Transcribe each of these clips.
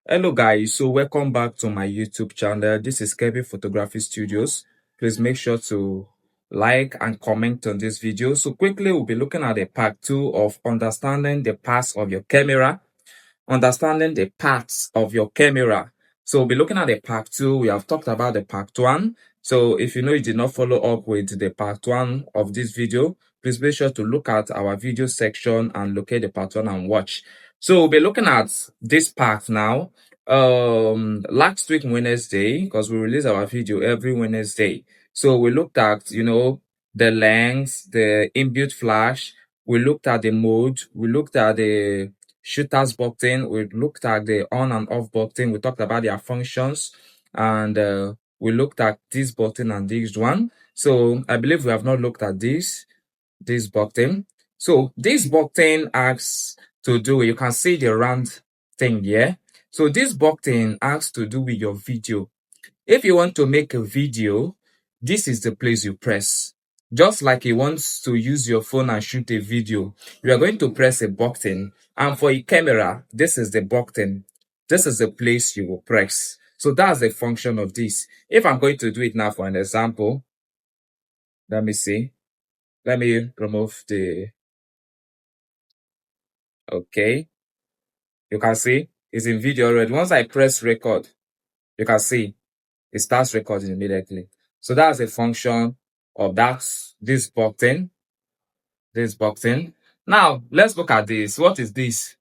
Hello guys, so welcome back to my YouTube channel. This is Kelvin Photography Studios. Please make sure to like and comment on this video. So quickly we'll be looking at the part 2 of understanding the parts of your camera. Understanding the parts of your camera. So we'll be looking at the part 2. We have talked about the part 1. So if you know you did not follow up with the part 1 of this video, please make sure to look at our video section and locate the part 1 and watch. So we'll be looking at this part now. Last week Wednesday, because we release our video every Wednesday. So we looked at, the lens, the inbuilt flash. We looked at the mode. We looked at the shooters button. We looked at the on and off button. We talked about their functions, and we looked at this button and this one. So I believe we have not looked at this button. So this button asks to do, you can see the round thing here. So this button asks to do with your video. If you want to make a video, this is the place you press. Just like you want to use your phone and shoot a video, you are going to press a button. And for a camera, this is the button. This is the place you will press. So that's the function of this. If I'm going to do it now for an example, let me see. Let me remove the, okay. You can see it's in video already. Once I press record, you can see it starts recording immediately. So that's a function of this button. Now, let's look at this. What is this?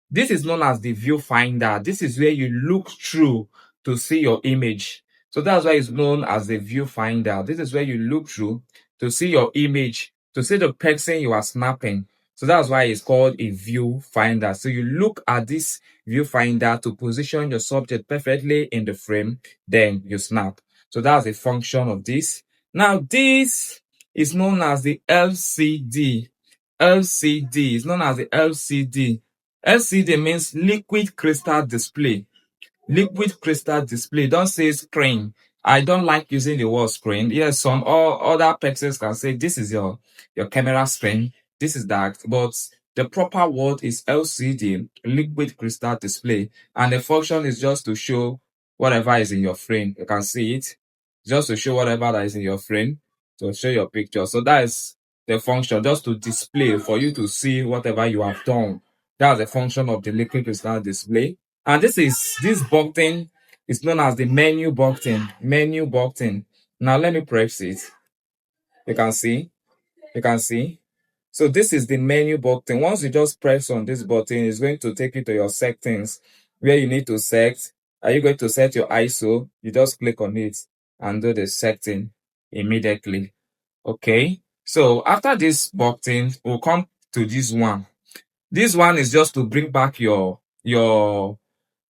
This is known as the viewfinder. This is where you look through to see your image. So that's why it's known as the viewfinder. This is where you look through to see your image, to see the person you are snapping. So that's why it's called a viewfinder. So you look at this viewfinder to position your subject perfectly in the frame, then you snap. So that's the function of this. Now, this is known as the LCD. LCD is known as the LCD. LCD means liquid crystal display. Liquid crystal display. Don't say screen. I don't like using the word screen. Yes, some other persons can say this is your camera screen. This is that. But the proper word is LCD, liquid crystal display. And the function is just to show whatever is in your frame. You can see it. Just to show whatever that is in your frame. To show your picture. So that is the function. Just to display for you to see whatever you have done. That's the function of the liquid crystal display. And this button is known as the menu button. Menu button. Now let me press it. You can see. You can see. So this is the menu button. Once you just press on this button, it's going to take you to your settings where you need to set. Are you going to set your ISO? You just click on it and do the setting immediately. Okay. So after this button, we'll come to this one. This one is just to bring back your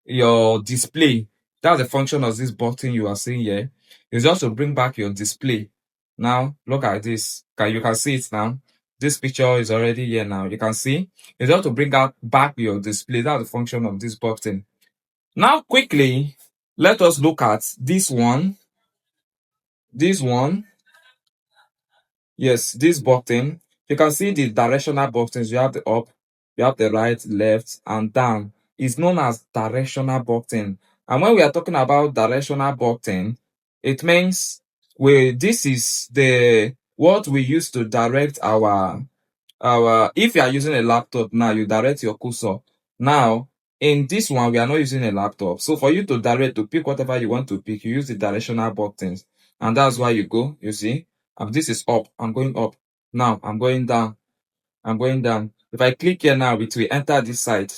display. That's the function of this button you are seeing here. It's just to bring back your display. Now look at this. You can see it now. This picture is already here now. You can see it's just to bring back your display. That's the function of this button. Now quickly, let us look at this one. This one. Yes, this button. You can see the directional buttons. You have the up, you have the right, left, and down. It's known as directional button. And when we are talking about directional button, it means this is what we use to direct our if you are using a laptop now, you direct your cursor. Now, in this one, we are not using a laptop. So for you to pick whatever you want to pick, you use the directional buttons. And that's why you go, you see. This is up. I'm going up. Now I'm going down. I'm going down. If I click here now, it will enter this side.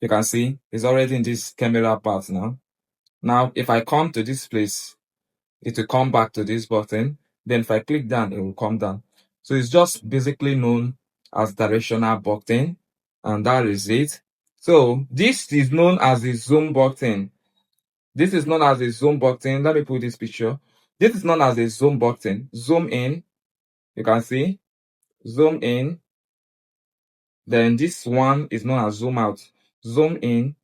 You can see it's already in this camera part now. Now, if I come to this place, it will come back to this button. Then if I click down, it will come down. So it's just basically known as directional button. And that is it. So this is known as the zoom button. This is known as a zoom button. Let me put this picture. This is known as a zoom button. Zoom in. You can see. Zoom in. Then this one is known as zoom out. Zoom in.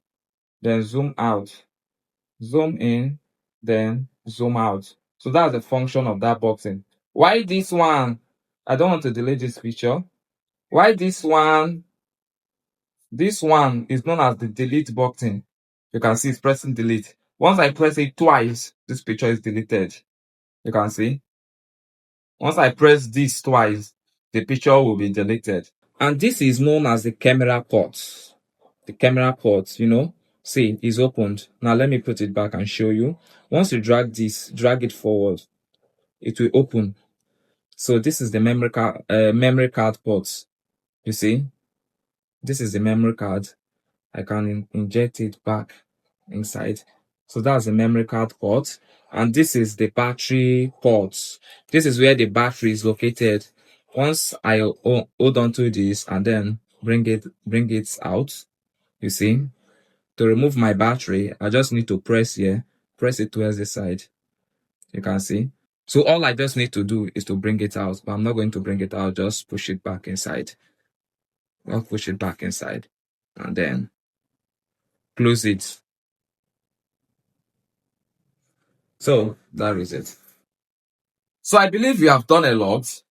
Then zoom out. Zoom in. Then zoom out. So that's the function of that button. Why this one? I don't want to delete this picture. Why this one? This one is known as the delete button. You can see it's pressing delete. Once I press it twice, this picture is deleted. You can see. Once I press this twice, the picture will be deleted. And this is known as the camera port. The camera port, see, is opened. Now let me put it back and show you. Once you drag it forward, it will open. So this is the memory card port. You see, this is the memory card. I can inject it back inside. So that's the memory card port. And this is the battery port. This is where the battery is located. Once I hold on to this and then bring it out, you see, to remove my battery, I just need to press here, press it towards the side. You can see. So all I just need to do is to bring it out, but I'm not going to bring it out, just push it back inside. I'll push it back inside and then close it. So that is it. So I believe we have done a lot,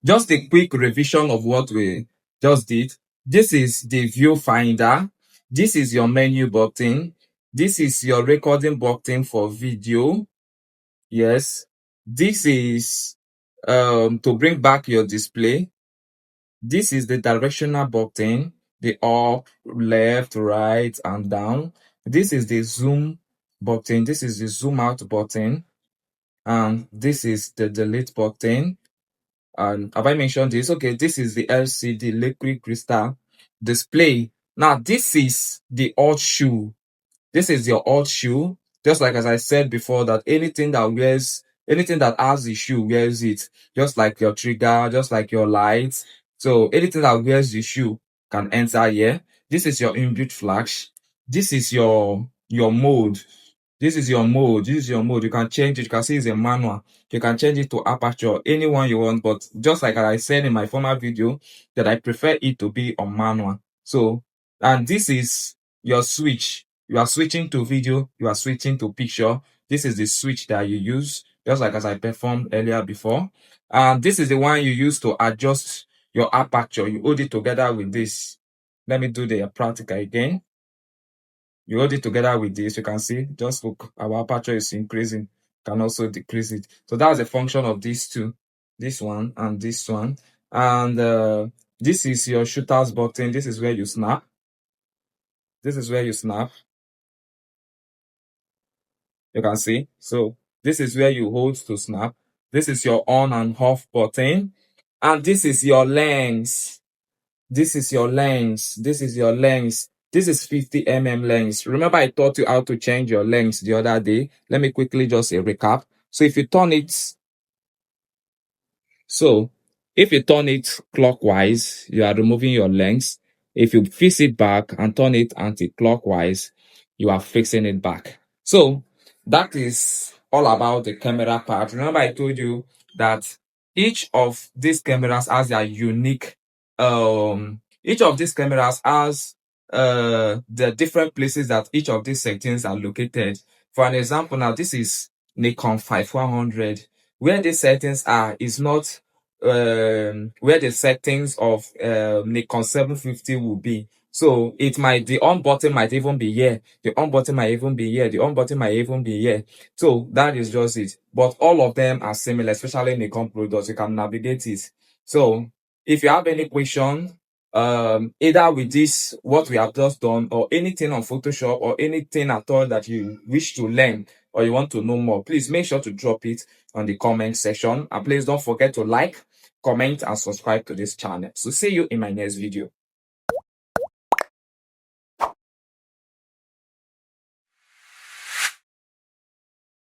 just a quick revision of what we just did. This is the viewfinder. This is your menu button. This is your recording button for video. Yes. This is to bring back your display. This is the directional button, the up, left, right, and down. This is the zoom button. This is the zoom out button. And this is the delete button. And have I mentioned this? Okay, this is the LCD liquid crystal display. Now, this is the hot shoe. This is your hot shoe. Just like as I said before, that anything that has the shoe wears it. Just like your trigger, just like your lights. So anything that wears the shoe can enter here. This is your inbuilt flash. This is your mode. This is your mode. This is your mode. You can change it. You can see it's a manual. You can change it to aperture, anyone you want. But just like I said in my former video, that I prefer it to be on manual. So, and this is your switch. You are switching to video. You are switching to picture. This is the switch that you use, just like as I performed earlier before. And this is the one you use to adjust your aperture. You hold it together with this. Let me do the practical again. You hold it together with this, you can see, just look, our aperture is increasing, can also decrease it. So that's the function of these two, this one and this one. And this is your shooter's button. This is where you snap. This is where you snap. You can see. So this is where you hold to snap. This is your on and off button. And this is your lens. This is your lens. This is your lens. This is 50mm lens. Remember I taught you how to change your lens the other day. Let me quickly just recap. So if you turn it clockwise, you are removing your lens. If you fix it back and turn it anti-clockwise, you are fixing it back. So that is all about the camera part. Remember I told you that each of these cameras has their unique each of these cameras has the different places that each of these settings are located. For an example, now this is Nikon 5100. Where the settings are is not where the settings of Nikon 750 will be. So the on button might even be here, the on button might even be here, the on button might even be here. So that is just it. But all of them are similar, especially Nikon products. You can navigate it. So if you have any question, either with this, what we have just done, or anything on Photoshop, or anything at all that you wish to learn or you want to know more, please make sure to drop it on the comment section. And please don't forget to like, comment, and subscribe to this channel. So see you in my next video.